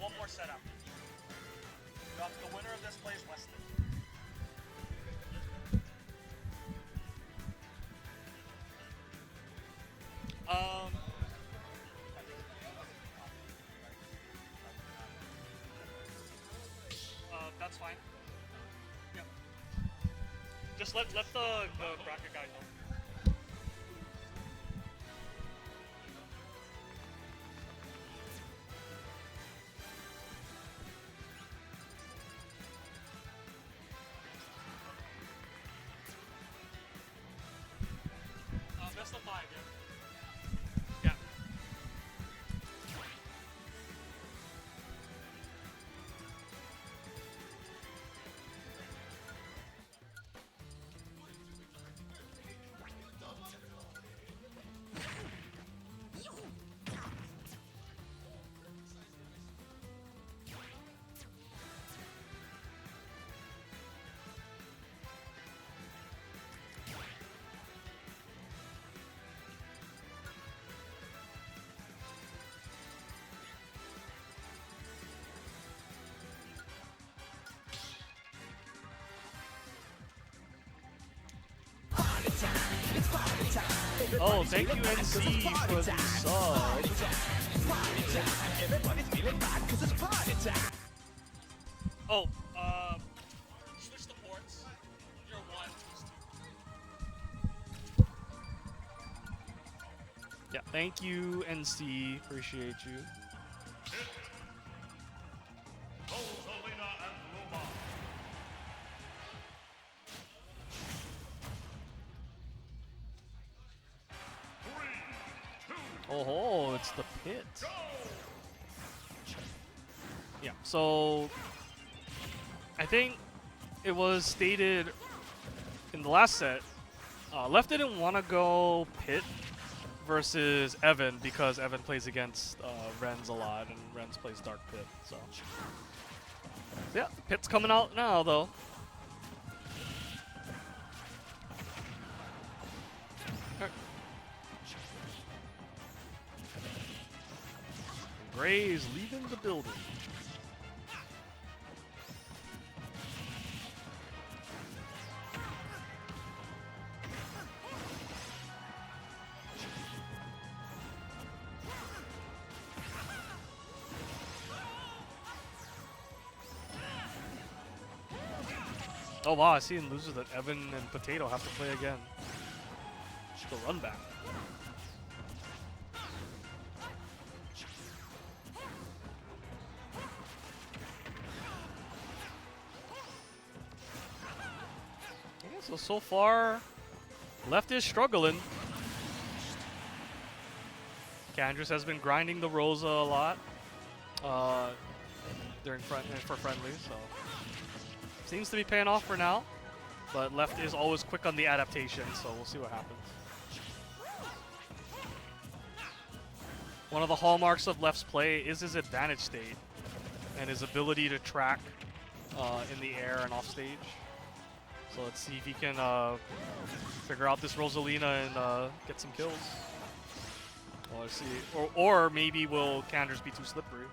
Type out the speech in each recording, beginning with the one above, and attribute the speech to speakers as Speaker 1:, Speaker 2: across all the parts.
Speaker 1: one more set after. The winner of this plays Weston. That's fine. Yep. Just let the bracket guy know. Best of 5, yeah. Yeah. Oh, thank you, NC, for the sub. Oh, switch the ports. You're 1, he's 2. Yeah, thank you, NC. Appreciate you. Oh, it's the pit. Yeah, so I think it was stated in the last set, Left didn't want to go pit versus Evan because Evan plays against Renz a lot and Renz plays Dark Pit. So yeah, pit's coming out now though. Gray's leaving the building. Oh wow, I see in losers that Evan and Potato have to play again. The run back. So far, Left is struggling. iCandres has been grinding the Rosa a lot for friendly, so seems to be paying off for now. But Left is always quick on the adaptation, so we'll see what happens. One of the hallmarks of Left's play is his advantage state and his ability to track in the air and off stage. So let's see if he can figure out this Rosalina and get some kills. Well, let's see. Or maybe will iCandres be too slippery?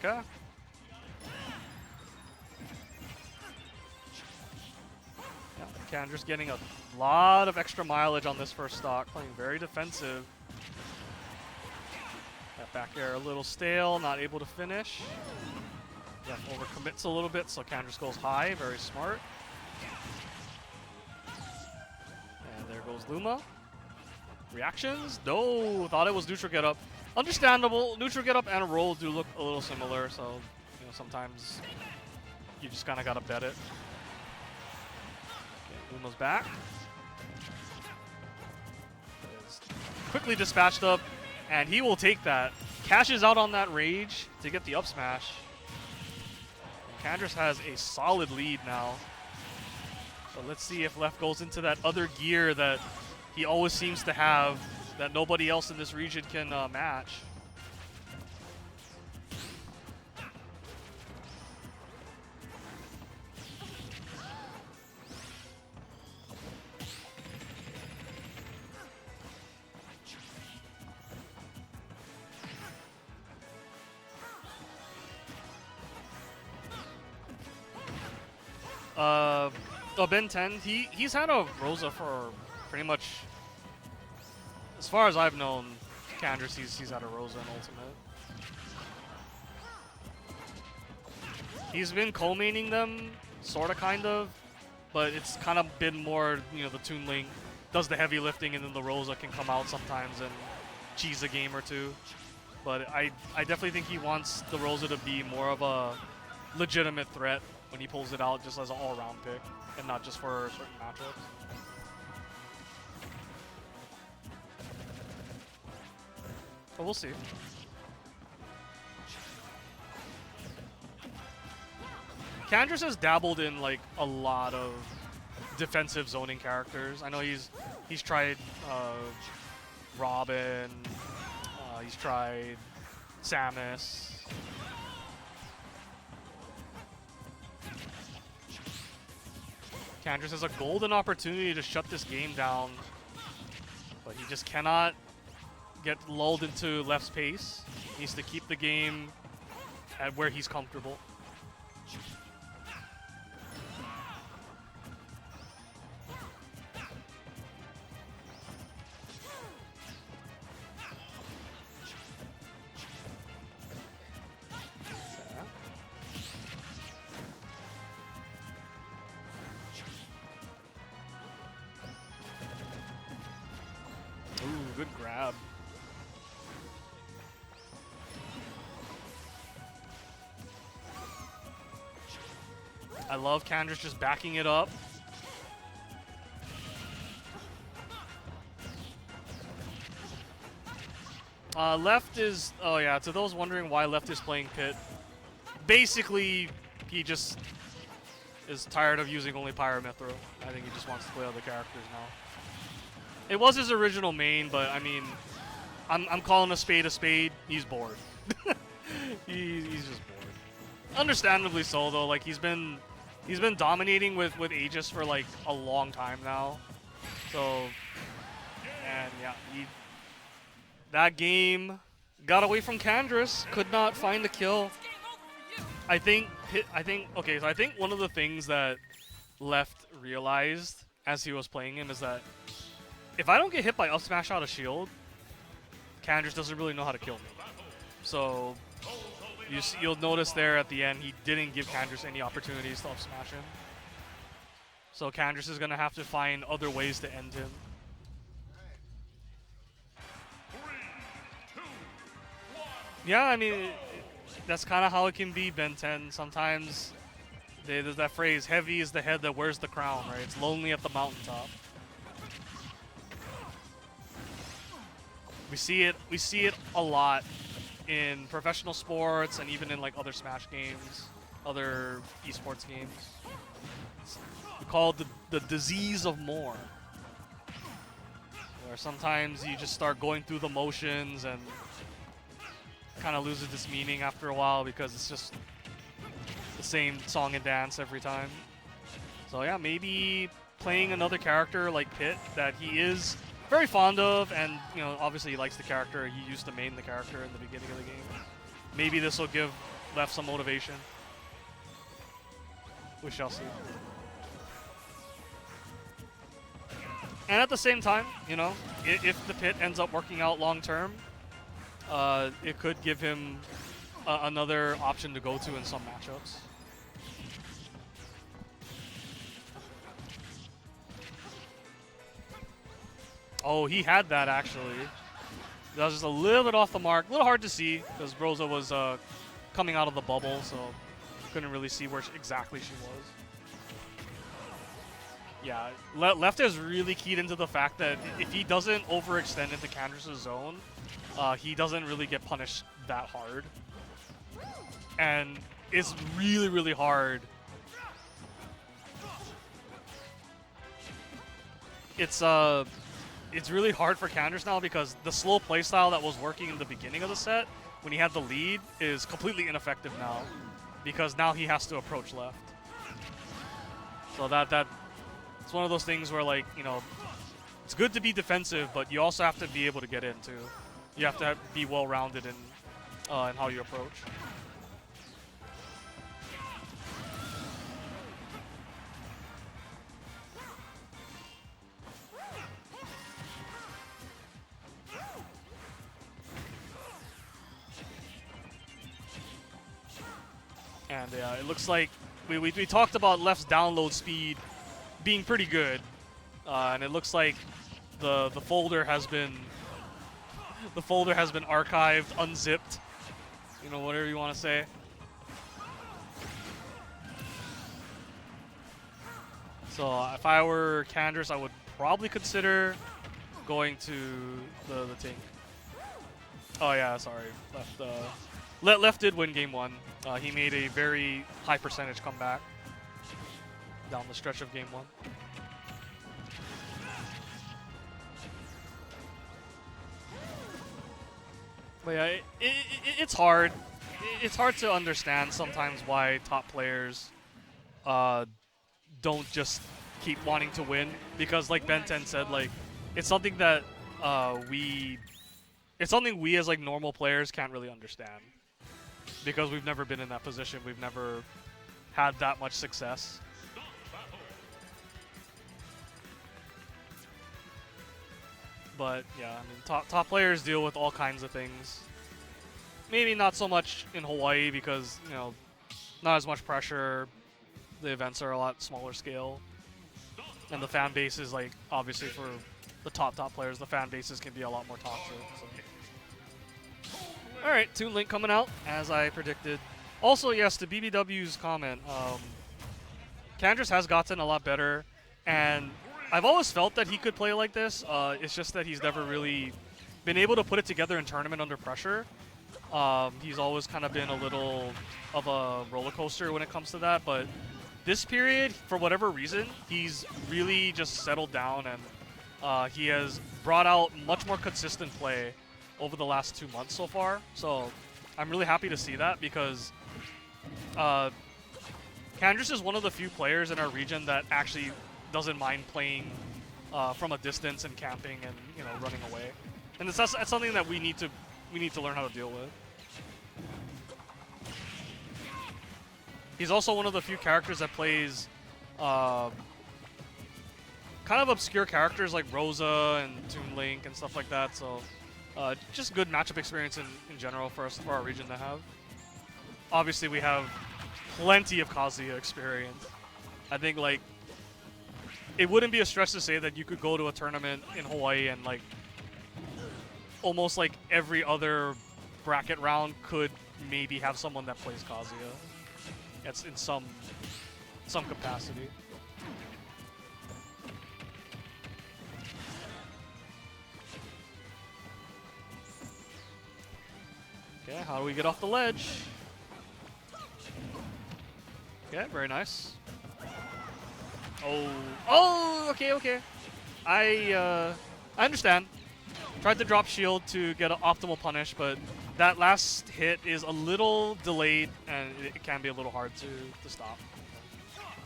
Speaker 1: Okay. Yeah, iCandres getting a lot of extra mileage on this first stock, playing very defensive. That back air a little stale, not able to finish. Yeah, overcommits a little bit, so iCandres goes high, very smart. And there goes Luma. Reactions? No, thought it was neutral get up. Understandable. Neutral get up and a roll do look a little similar, so you know sometimes you just kind of gotta bet it. Okay, Luma's back. Is quickly dispatched up, and he will take that. Cashes out on that rage to get the up smash. iCandres has a solid lead now. But let's see if Left goes into that other gear that he always seems to have that nobody else in this region can match. Ben 10, he's had a Rosa for pretty much, as far as I've known, iCandres, he's had a Rosa in Ultimate. He's been co-maining them, sorta, kind of, but it's kind of been more, you know, the Toon Link does the heavy lifting and then the Rosa can come out sometimes and cheese a game or two. But I definitely think he wants the Rosa to be more of a legitimate threat when he pulls it out just as an all-around pick and not just for certain matchups. But we'll see. iCandres has dabbled in like a lot of defensive zoning characters. I know he's tried Robin, he's tried Samus. iCandres has a golden opportunity to shut this game down, but he just cannot get lulled into Left's pace. He needs to keep the game at where he's comfortable. Ooh, good grab. I love iCandres just backing it up. Left is, oh yeah, to those wondering why Left is playing Pit, basically he just is tired of using only Pyramithra. I think he just wants to play other characters now. It was his original main, but I mean, I'm calling a spade. He's bored. He's just bored. Understandably so, though. Like he's been dominating with Aegis for like a long time now. So, and yeah, that game got away from iCandres. Could not find the kill. I think okay. So I think one of the things that Left realized as he was playing him is that if I don't get hit by up smash out of shield, iCandres doesn't really know how to kill me. So you'll notice there at the end he didn't give iCandres any opportunities to up smash him. So iCandres is gonna have to find other ways to end him. Yeah, I mean that's kind of how it can be, Ben 10. Sometimes there's that phrase, "Heavy is the head that wears the crown," right? It's lonely at the mountaintop. We see it a lot in professional sports and even in like other Smash games, other esports games. We call it the disease of more, where sometimes you just start going through the motions and kind of loses its meaning after a while because it's just the same song and dance every time. So yeah, maybe playing another character like Pit that he is very fond of, and you know, obviously he likes the character. He used to main the character in the beginning of the game. Maybe this will give Left some motivation. We shall see. And at the same time, you know, if the Pit ends up working out long term, it could give him another option to go to in some matchups. Oh, he had that actually. That was just a little bit off the mark. A little hard to see because Rosa was coming out of the bubble, so couldn't really see where exactly she was. Yeah, Left is really keyed into the fact that if he doesn't overextend into iCandres' zone, he doesn't really get punished that hard. And it's really, really hard it's really hard for iCandres now because the slow playstyle that was working in the beginning of the set when he had the lead is completely ineffective now because now he has to approach left. So it's one of those things where, like, you know, it's good to be defensive, but you also have to be able to get in too. You have to be well-rounded in how you approach. And it looks like we talked about Left's download speed being pretty good, and it looks like the folder has been archived, unzipped, you know, whatever you want to say. So if I were iCandres, I would probably consider going to the tank. Oh yeah, sorry, Left did win game 1. He made a very high percentage comeback down the stretch of game 1. But yeah, it's hard. It's hard to understand sometimes why top players don't just keep wanting to win, because like Ben 10 said, like, it's something that we as like normal players can't really understand because we've never been in that position. We've never had that much success. But yeah, I mean, top players deal with all kinds of things. Maybe not so much in Hawaii because, you know, not as much pressure. The events are a lot smaller scale, and the fan base is, like, obviously for the top players, the fan bases can be a lot more toxic. So. All right, Toon Link coming out as I predicted. Also, yes, to BBW's comment, iCandres has gotten a lot better, and I've always felt that he could play like this. It's just that he's never really been able to put it together in tournament under pressure. He's always kind of been a little of a roller coaster when it comes to that, but this period, for whatever reason, he's really just settled down, and he has brought out much more consistent play over the last 2 months so far. So I'm really happy to see that because iCandres is one of the few players in our region that actually doesn't mind playing from a distance and camping and, you know, running away. And it's something that we need to learn how to deal with. He's also one of the few characters that plays kind of obscure characters like Rosa and Toon Link and stuff like that. So just good matchup experience in general for our region to have. Obviously, we have plenty of Kazuya experience. I think, like, it wouldn't be a stretch to say that you could go to a tournament in Hawaii and, like, almost like every other bracket round could maybe have someone that plays Kazuya. It's in some capacity. Okay, how do we get off the ledge? Okay, very nice. Oh, okay. I understand. Tried to drop shield to get an optimal punish, but that last hit is a little delayed, and it can be a little hard to stop.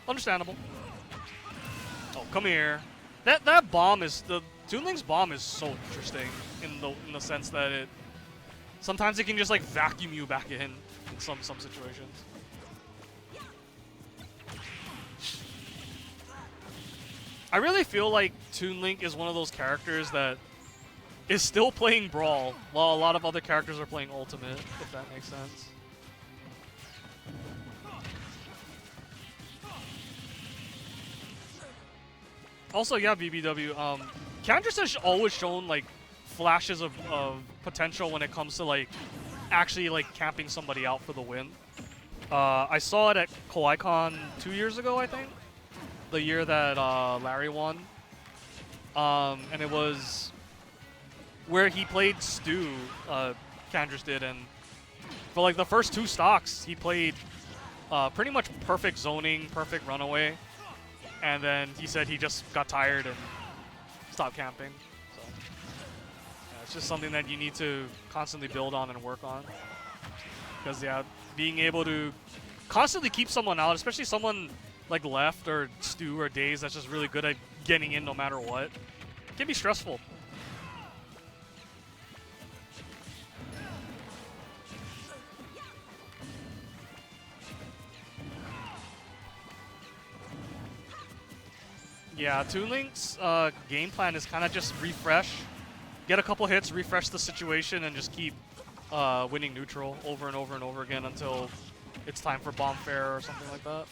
Speaker 1: Understandable. Oh, come here. That bomb is the Toon Link's bomb is so interesting in the sense that it sometimes it can just, like, vacuum you back in some situations. I really feel like Toon Link is one of those characters that is still playing Brawl while a lot of other characters are playing Ultimate, if that makes sense. Also, yeah, BBW, iCandres has always shown, like, flashes of potential when it comes to, like, actually, like, camping somebody out for the win. I saw it at KawaiCon 2 years ago, I think. The year that Larry won. And it was where he played Stu, iCandres did, and for, like, the first 2 stocks, he played pretty much perfect zoning, perfect runaway, and then he said he just got tired and stop camping. So yeah, it's just something that you need to constantly build on and work on. Because yeah, being able to constantly keep someone out, especially someone like Left or Stu or Daze that's just really good at getting in no matter what, can be stressful. Yeah, Toon Link's game plan is kind of just refresh, get a couple hits, refresh the situation, and just keep winning neutral over and over and over again until it's time for Bomb Fair or something like that.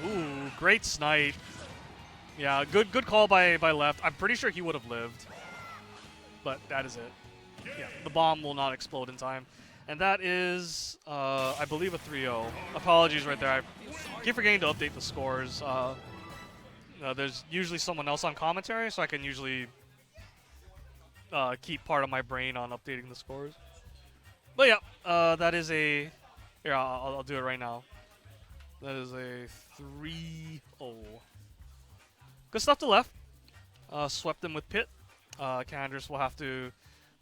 Speaker 1: Ooh, great snipe. Yeah, good call by Left. I'm pretty sure he would have lived, but that is it. Yeah, the bomb will not explode in time. And that is, I believe, a 3-0. Apologies right there. I keep forgetting to update the scores. There's usually someone else on commentary, so I can usually keep part of my brain on updating the scores. But yeah, that is a... Here, I'll do it right now. That is a 3-0. Good stuff to Left. Swept them with Pit. iCandres will have to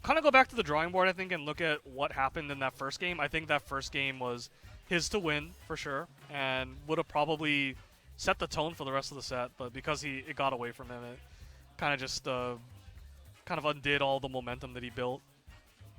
Speaker 1: kind of go back to the drawing board, I think, and look at what happened in that first game. I think that first game was his to win, for sure, and would have probably set the tone for the rest of the set, but because it got away from him, it kind of just kind of undid all the momentum that he built.